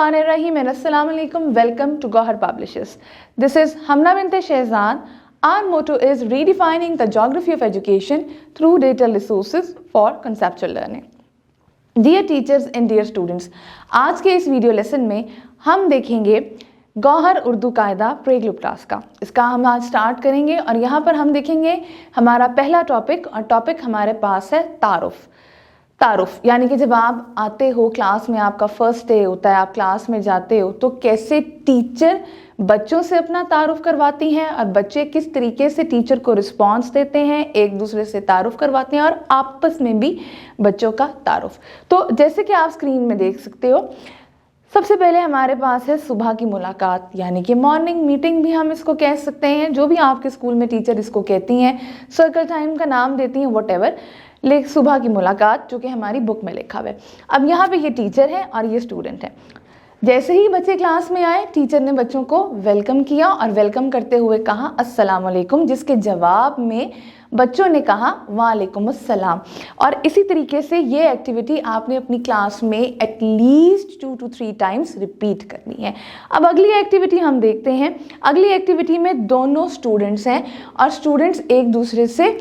Bismillahirrahmanirrahim and Assalamu alaikum. Welcome to Gohar Publishers. This is Hamna Binte Shehzad. Our motto is redefining the geography of education through data resources for conceptual learning. Dear teachers and dear students, आज के इस video lesson में हम देखेंगे गौहर उर्दू कायदा pray group class का। इसका हम आज स्टार्ट करेंगे और यहाँ पर हम देखेंगे हमारा पहला टॉपिक, और टॉपिक हमारे पास है तारुफ। यानी कि जब आप आते हो क्लास में, आपका फर्स्ट डे होता है, आप क्लास में जाते हो तो कैसे टीचर बच्चों से अपना तारुफ करवाती हैं और बच्चे किस तरीके से टीचर को रिस्पॉन्स देते हैं, एक दूसरे से तारुफ करवाते हैं और आपस में भी बच्चों का तारुफ। तो जैसे कि आप स्क्रीन में देख सकते हो, सबसे पहले हमारे पास है सुबह की मुलाकात, यानी कि मॉर्निंग मीटिंग भी हम इसको कह सकते हैं, जो भी आपके स्कूल में टीचर इसको कहती हैं, सर्कल टाइम का नाम देती हैं, व्हाटएवर। लेकिन सुबह की मुलाकात जो कि हमारी बुक में लिखा हुआ है। अब यहाँ पे ये टीचर है और ये स्टूडेंट है। जैसे ही बच्चे क्लास में आए, टीचर ने बच्चों को वेलकम किया और वेलकम करते हुए कहा अस्सलाम वालेकुम, जिसके जवाब में बच्चों ने कहा वालेकुम अस्सलाम। और इसी तरीके से ये एक्टिविटी आपने अपनी क्लास में एटलीस्ट 2 to 3 टाइम्स रिपीट करनी है। अब अगली एक्टिविटी हम देखते हैं। अगली एक्टिविटी में दोनों स्टूडेंट्स हैं और स्टूडेंट्स एक दूसरे से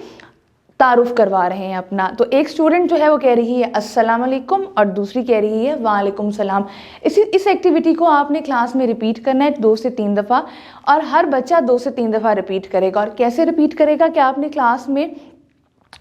तारुफ करवा रहे हैं अपना। तो एक स्टूडेंट जो है वो कह रही है अस्सलाम वालेकुम और दूसरी कह रही है वालेकुम सलाम। इस एक्टिविटी को आपने क्लास में रिपीट करना है 2 से 3 दफ़ा और हर बच्चा 2 से 3 दफ़ा रिपीट करेगा। और कैसे रिपीट करेगा कि आपने क्लास में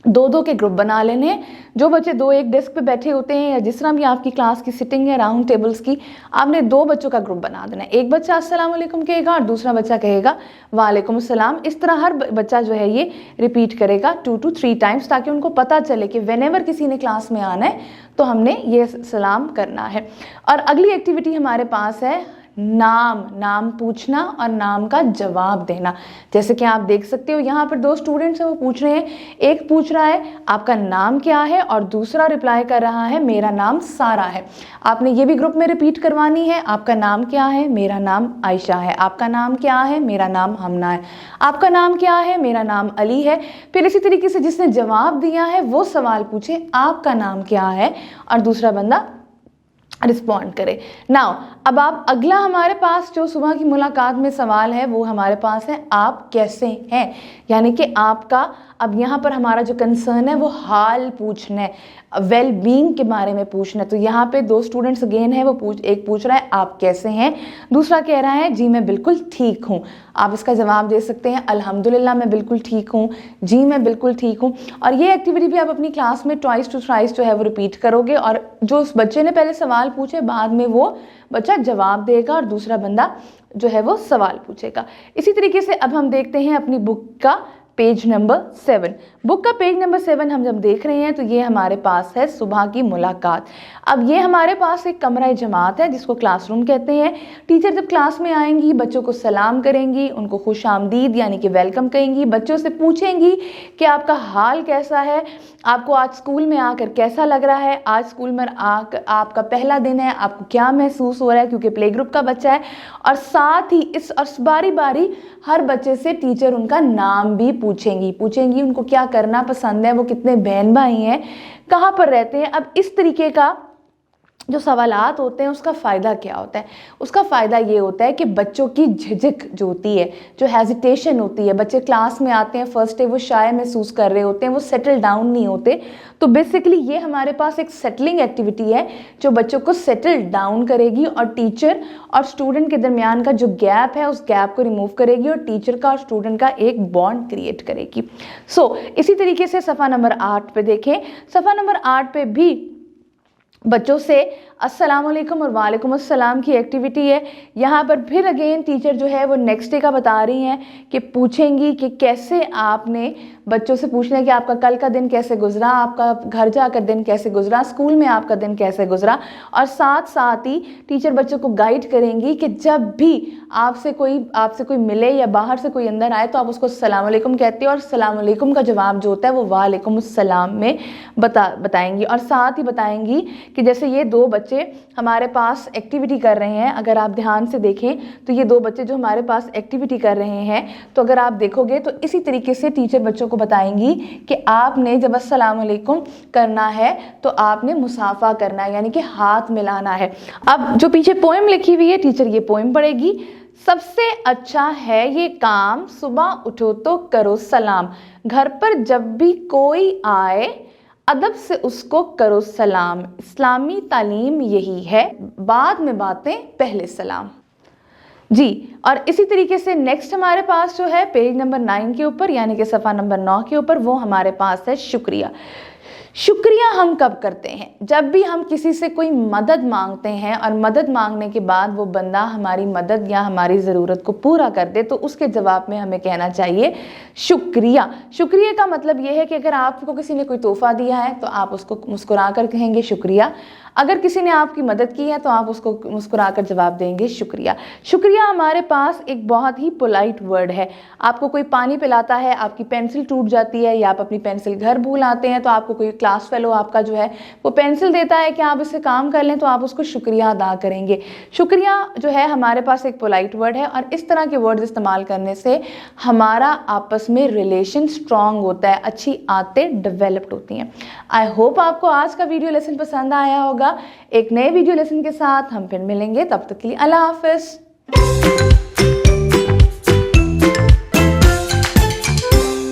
2-2 के ग्रुप बना लेने हैं। जो बच्चे 2 एक डेस्क पे बैठे होते हैं या जिस तरह भी आपकी क्लास की सिटिंग है राउंड टेबल्स की, आपने 2 बच्चों का ग्रुप बना देना है। एक बच्चा अस्सलाम वालेकुम कहेगा और दूसरा बच्चा कहेगा वालेकुम अस्सलाम। इस तरह हर बच्चा जो है ये रिपीट करेगा 2 to 3 टाइम्स, ताकि उनको पता चले कि व्हेनेवर किसी ने क्लास में आना है तो हमने ये सलाम करना है। और अगली एक्टिविटी हमारे पास है नाम पूछना और नाम का जवाब देना। जैसे कि आप देख सकते हो यहाँ पर 2 स्टूडेंट्स हैं, वो पूछ रहे हैं। एक पूछ रहा है आपका नाम क्या है और दूसरा रिप्लाई कर रहा है मेरा नाम सारा है। आपने ये भी ग्रुप में रिपीट करवानी है। आपका नाम क्या है? मेरा नाम आयशा है। आपका नाम क्या है? मेरा नाम हमना है। आपका नाम क्या है? मेरा नाम अली है। फिर इसी तरीके से जिसने जवाब दिया है वो सवाल पूछे आपका नाम क्या है और दूसरा बंदा रिस्पॉन्ड करे। नाउ अब आप अगला हमारे पास जो सुबह की मुलाकात में सवाल है वो हमारे पास है आप कैसे हैं, यानी कि आपका अब यहाँ पर हमारा जो कंसर्न है वो हाल पूछना है, वेल बीइंग के बारे में पूछना है। तो यहाँ पे 2 स्टूडेंट्स अगेन है, वो एक पूछ रहा है आप कैसे हैं, दूसरा कह रहा है जी मैं बिल्कुल ठीक हूँ। आप इसका जवाब दे सकते हैं अल्हम्दुलिल्लाह मैं बिल्कुल ठीक हूँ, जी मैं बिल्कुल ठीक हूँ। और ये एक्टिविटी भी आप अपनी क्लास में ट्वाइस टू थ्राइस जो है वो रिपीट करोगे और जो उस बच्चे ने पहले सवाल पूछे बाद में वो बच्चा जवाब देगा और दूसरा बंदा जो है वो सवाल पूछेगा। इसी तरीके से अब हम देखते हैं अपनी बुक का पेज नंबर 7। बुक का पेज नंबर 7 हम जब देख रहे हैं तो ये हमारे पास है सुबह की मुलाकात। अब ये हमारे पास एक कमरा जमात है जिसको क्लासरूम कहते हैं। टीचर जब क्लास में आएंगी बच्चों को सलाम करेंगी, उनको खुश आमदीद यानी कि वेलकम कहेंगी, बच्चों से पूछेंगी कि आपका हाल कैसा है, आपको आज स्कूल में आकर कैसा लग रहा है, आज स्कूल में आकर आपका पहला दिन है, आपको क्या महसूस हो रहा है, क्योंकि प्ले ग्रुप का बच्चा है। और साथ ही इस बारी बारी हर बच्चे से टीचर उनका नाम भी पूछेंगी उनको क्या करना पसंद है, वो कितने बहन भाई हैं, कहाँ पर रहते हैं। अब इस तरीके का जो सवालात होते हैं उसका फ़ायदा क्या होता है? उसका फ़ायदा ये होता है कि बच्चों की झिझक जो होती है, जो हेजिटेशन होती है, बच्चे क्लास में आते हैं फर्स्ट डे वो शाय महसूस कर रहे होते हैं, वो सेटल डाउन नहीं होते। तो बेसिकली ये हमारे पास एक सेटलिंग एक्टिविटी है जो बच्चों को सेटल डाउन करेगी और टीचर और स्टूडेंट के दरमियान का जो गैप है उस गैप को रिमूव करेगी और टीचर का और स्टूडेंट का एक बॉन्ड क्रिएट करेगी। सो इसी तरीके से सफ़ा नंबर 8 पे देखें। सफ़ा नंबर 8 पे भी बच्चों से अस्सलाम वालेकुम और वालेकुम अस्सलाम की एक्टिविटी है। यहाँ पर फिर अगेन टीचर जो है वो नेक्स्ट डे का बता रही हैं कि पूछेंगी कि कैसे आपने, बच्चों से पूछना है कि आपका कल का दिन कैसे गुजरा, आपका घर जाकर दिन कैसे गुजरा, स्कूल में आपका दिन कैसे गुजरा। और साथ ही टीचर बच्चों को गाइड करेंगी कि जब भी आपसे कोई मिले या बाहर से कोई अंदर आए तो आप उसको अस्सलाम वालेकुम कहते हो और अस्सलाम वालेकुम का जवाब जो होता है वो वालेकुम अस्सलाम में बताएंगी। और साथ ही बताएंगी कि जैसे ये 2 बच्चे बच्चे हमारे पास एक्टिविटी कर रहे हैं, अगर आप ध्यान से देखें तो ये 2 बच्चे जो हमारे पास एक्टिविटी कर रहे हैं, तो अगर आप देखोगे तो इसी तरीके से टीचर बच्चों को बताएंगी कि आपने जब अस्सलाम वालेकुम करना है तो आपने मुसाफा करना है, यानी कि हाथ मिलाना है। अब जो पीछे पोएम लिखी हुई है, टीचर ये पोएम पढ़ेगी। सबसे अच्छा है ये काम, सुबह उठो तो करो सलाम, घर पर जब भी कोई आए अदब से उसको करो सलाम, इस्लामी तालीम यही है, बाद में बातें पहले सलाम। जी, और इसी तरीके से नेक्स्ट हमारे पास जो है पेज नंबर 9 के ऊपर, यानी कि सफ़ा नंबर 9 के ऊपर, वो हमारे पास है शुक्रिया। शुक्रिया हम कब करते हैं? जब भी हम किसी से कोई मदद मांगते हैं और मदद मांगने के बाद वो बंदा हमारी मदद या हमारी ज़रूरत को पूरा कर दे, तो उसके जवाब में हमें कहना चाहिए शुक्रिया। शुक्रिया का मतलब ये है कि अगर आपको किसी ने कोई तोहफा दिया है तो आप उसको मुस्कुरा कर कहेंगे शुक्रिया, अगर किसी ने आपकी मदद की है तो आप उसको मुस्कुरा कर जवाब देंगे शुक्रिया। शुक्रिया हमारे पास एक बहुत ही पोलाइट वर्ड है। आपको कोई पानी पिलाता है, आपकी पेंसिल टूट जाती है या आप अपनी पेंसिल घर भूल आते हैं, तो आपको कोई क्लास फेलो आपका जो है वो पेंसिल देता है कि आप इससे काम कर लें, तो आप उसको शुक्रिया अदा करेंगे। शुक्रिया जो है हमारे पास एक पोलाइट वर्ड है, और इस तरह के वर्ड्स इस्तेमाल करने से हमारा आपस में रिलेशन स्ट्रांग होता है, अच्छी आदतें डेवलप्ड होती हैं। आई होप आपको आज का वीडियो लेसन पसंद आया होगा। एक नए वीडियो लेसन के साथ हम फिर मिलेंगे, तब तक के लिए अल्लाह हाफिज़।